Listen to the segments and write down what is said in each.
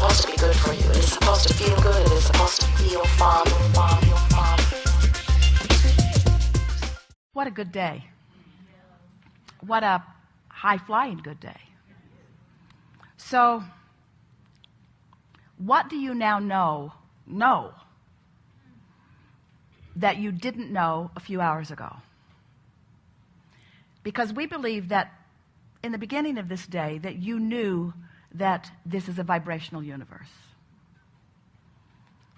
supposed to be good for you. It is supposed to feel good. It is supposed to feel fun. What a good day. What a high-flying good day. So, what do you now know that you didn't know a few hours ago? Because we believe that in the beginning of this day that you knew that this is a vibrational universe,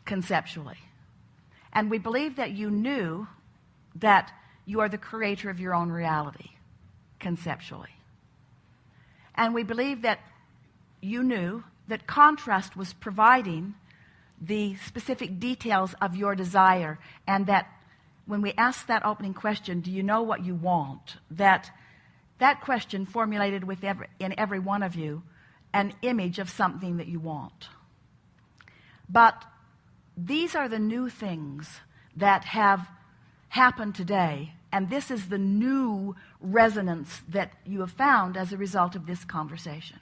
conceptually. And we believe that you knew that you are the creator of your own reality, conceptually. And we believe that you knew that contrast was providing the specific details of your desire, and that when we asked that opening question, do you know what you want, that question formulated in every one of you an image of something that you want. But these are the new things that have happened today, and this is the new resonance that you have found as a result of this conversation.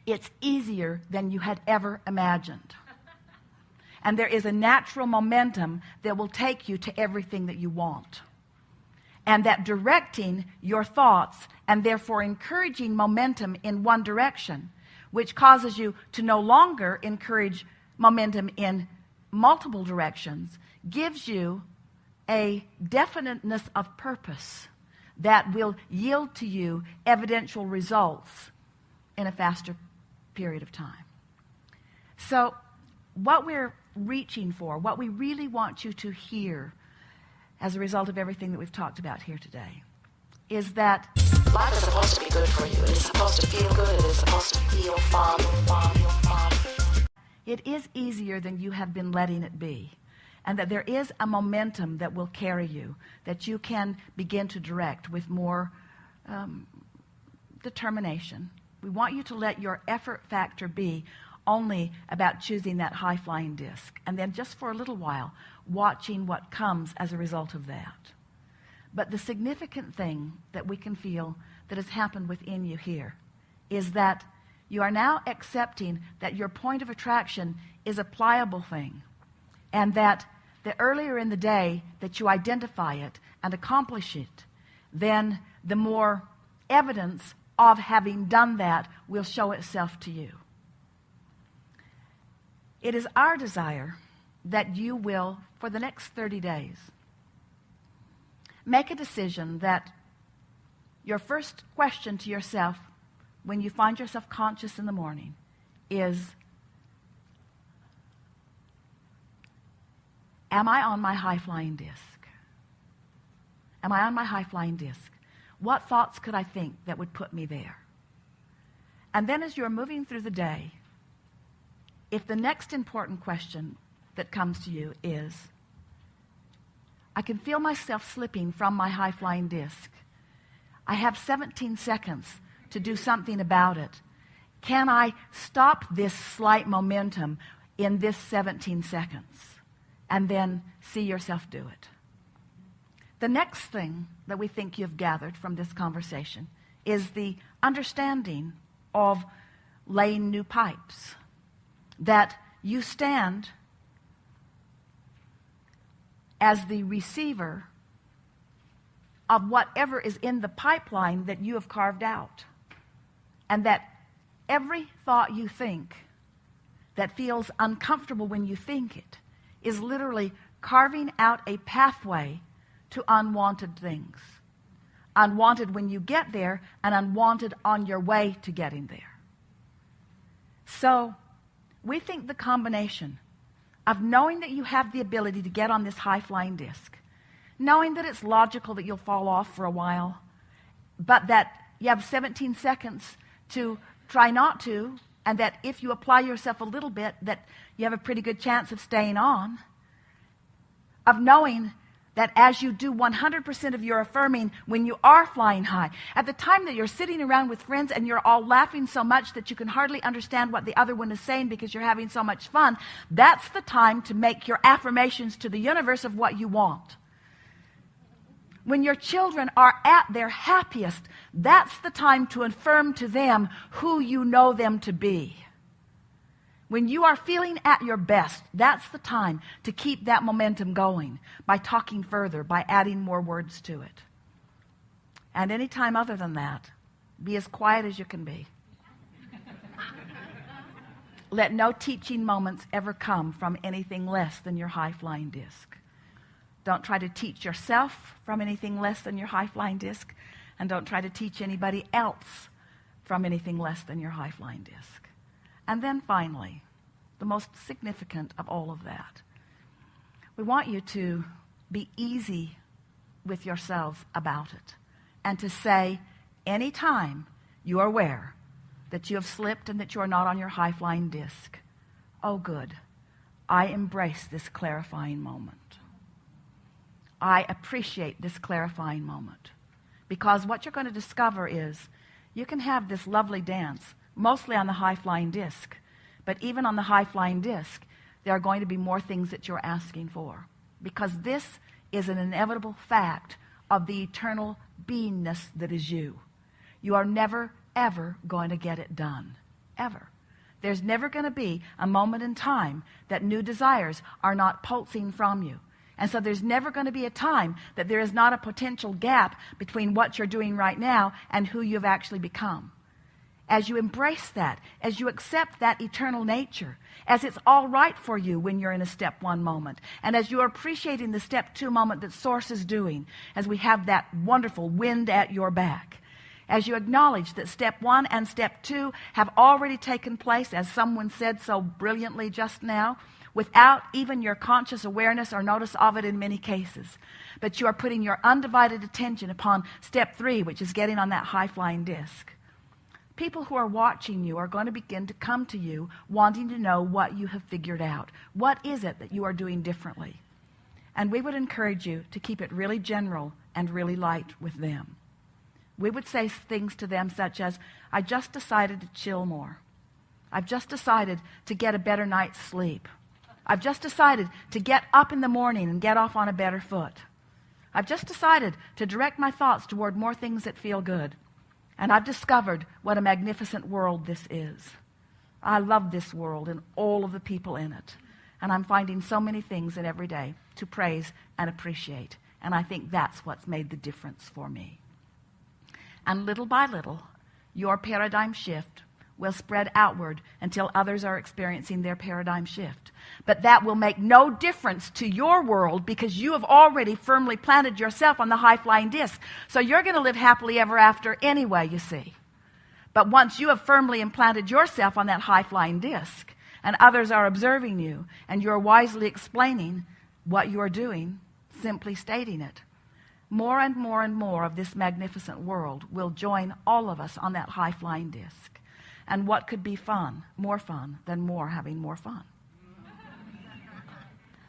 It's easier than you had ever imagined. And there is a natural momentum that will take you to everything that you want. And that directing your thoughts and therefore encouraging momentum in one direction, which causes you to no longer encourage momentum in multiple directions, gives you a definiteness of purpose that will yield to you evidential results in a faster period of time. So what we're reaching for, what we really want you to hear as a result of everything that we've talked about here today, is that life is supposed to be good for you. It is supposed to feel good. It is supposed to feel fun. It is easier than you have been letting it be, and that there is a momentum that will carry you, that you can begin to direct with more determination. We want you to let your effort factor be only about choosing that high-flying disc, and then just for a little while, watching what comes as a result of that. But the significant thing that we can feel that has happened within you here is that you are now accepting that your point of attraction is a pliable thing, and that the earlier in the day that you identify it and accomplish it, then the more evidence of having done that will show itself to you. It is our desire that you will, for the next 30 days, make a decision that your first question to yourself when you find yourself conscious in the morning is, am I on my high-flying disc? Am I on my high-flying disc? What thoughts could I think that would put me there? And then as you're moving through the day, if the next important question that comes to you is, I can feel myself slipping from my high-flying disc. I have 17 seconds to do something about it. Can I stop this slight momentum in this 17 seconds? And then see yourself do it. The next thing that we think you've gathered from this conversation is the understanding of laying new pipes. That you stand as the receiver of whatever is in the pipeline that you have carved out. And that every thought you think that feels uncomfortable when you think it is literally carving out a pathway to unwanted things. Unwanted when you get there, and unwanted on your way to getting there. So we think the combination of knowing that you have the ability to get on this high-flying disc, knowing that it's logical that you'll fall off for a while, but that you have 17 seconds to try not to, and that if you apply yourself a little bit, that you have a pretty good chance of staying on, of knowing that as you do 100% of your affirming when you are flying high, at the time that you're sitting around with friends and you're all laughing so much that you can hardly understand what the other one is saying because you're having so much fun, that's the time to make your affirmations to the universe of what you want. When your children are at their happiest, that's the time to affirm to them who you know them to be. When you are feeling at your best, that's the time to keep that momentum going by talking further, by adding more words to it. And any time other than that, be as quiet as you can be. Let no teaching moments ever come from anything less than your high-flying disc. Don't try to teach yourself from anything less than your high-flying disc, and don't try to teach anybody else from anything less than your high-flying disc. And then finally, the most significant of all of that, we want you to be easy with yourselves about it, and to say anytime you are aware that you have slipped and that you are not on your high-flying disc, oh good, I embrace this clarifying moment. I appreciate this clarifying moment. Because what you're going to discover is you can have this lovely dance, mostly on the high-flying disc, but even on the high-flying disc, there are going to be more things that you're asking for. Because this is an inevitable fact of the eternal beingness that is you. You are never, ever going to get it done. Ever. There's never going to be a moment in time that new desires are not pulsing from you. And so there's never going to be a time that there is not a potential gap between what you're doing right now and who you've actually become. As you embrace that, as you accept that eternal nature, as it's all right for you when you're in a step one moment, and as you're appreciating the step two moment that Source is doing, as we have that wonderful wind at your back, as you acknowledge that step one and step two have already taken place, as someone said so brilliantly just now, without even your conscious awareness or notice of it in many cases. But you are putting your undivided attention upon step three, which is getting on that high-flying disc. People who are watching you are going to begin to come to you wanting to know what you have figured out. What is it that you are doing differently? And we would encourage you to keep it really general and really light with them. We would say things to them such as, I just decided to chill more. I've just decided to get a better night's sleep. I've just decided to get up in the morning and get off on a better foot. I've just decided to direct my thoughts toward more things that feel good. And I've discovered what a magnificent world this is. I love this world and all of the people in it. And I'm finding so many things in every day to praise and appreciate. And I think that's what's made the difference for me. And little by little, your paradigm shift will spread outward until others are experiencing their paradigm shift. But that will make no difference to your world because you have already firmly planted yourself on the high-flying disc. So you're going to live happily ever after anyway, you see. But once you have firmly implanted yourself on that high-flying disc and others are observing you and you're wisely explaining what you are doing, simply stating it, more and more and more of this magnificent world will join all of us on that high-flying disc. And what could be fun, more fun, than more having more fun?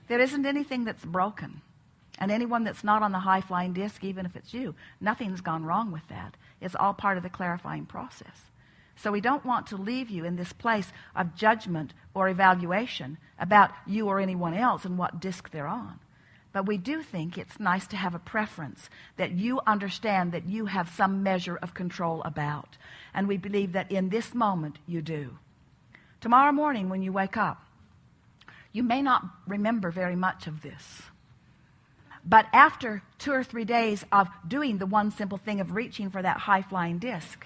There isn't anything that's broken. And anyone that's not on the high-flying disc, even if it's you, nothing's gone wrong with that. It's all part of the clarifying process. So we don't want to leave you in this place of judgment or evaluation about you or anyone else and what disc they're on. But we do think it's nice to have a preference that you understand that you have some measure of control about. And we believe that in this moment you do. Tomorrow morning when you wake up, you may not remember very much of this. But after 2 or 3 days of doing the one simple thing of reaching for that high-flying disc,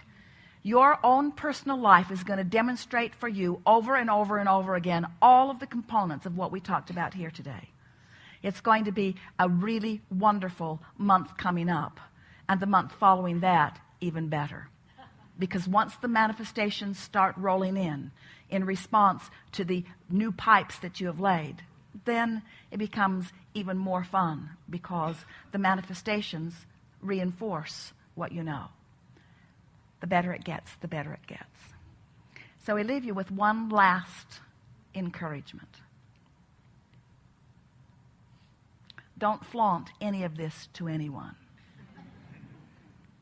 your own personal life is going to demonstrate for you over and over and over again all of the components of what we talked about here today. It's going to be a really wonderful month coming up, and the month following that even better. Because once the manifestations start rolling in response to the new pipes that you have laid, then it becomes even more fun because the manifestations reinforce what you know. The better it gets, the better it gets. So we leave you with one last encouragement. Don't flaunt any of this to anyone.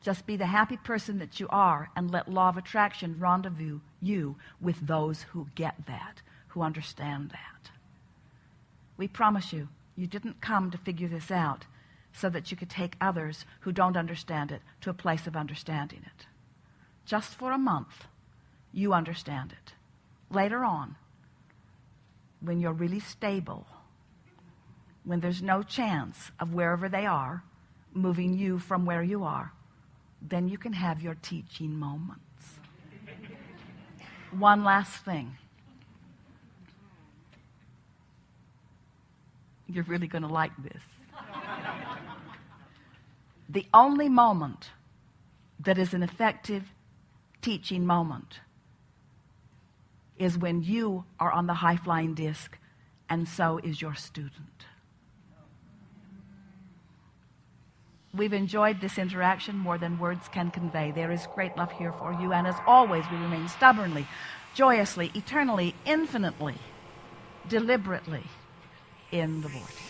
Just be the happy person that you are and let law of attraction rendezvous you with those who get that, who understand that. We promise you, you didn't come to figure this out so that you could take others who don't understand it to a place of understanding it. Just for a month, you understand it. Later on, when you're really stable, when there's no chance of wherever they are moving you from where you are, then you can have your teaching moments. One last thing. You're really going to like this. The only moment that is an effective teaching moment is when you are on the high-flying disc, and so is your student. We've enjoyed this interaction more than words can convey. There is great love here for you, and as always, we remain stubbornly, joyously, eternally, infinitely, deliberately in the vortex.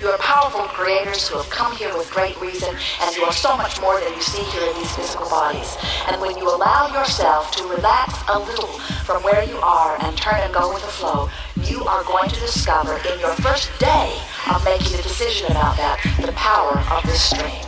You are powerful creators who have come here with great reason, and you are so much more than you see here in these physical bodies. And when you allow yourself to relax a little from where you are and turn and go with the flow, you are going to discover in your first day of making a decision about that the power of this stream.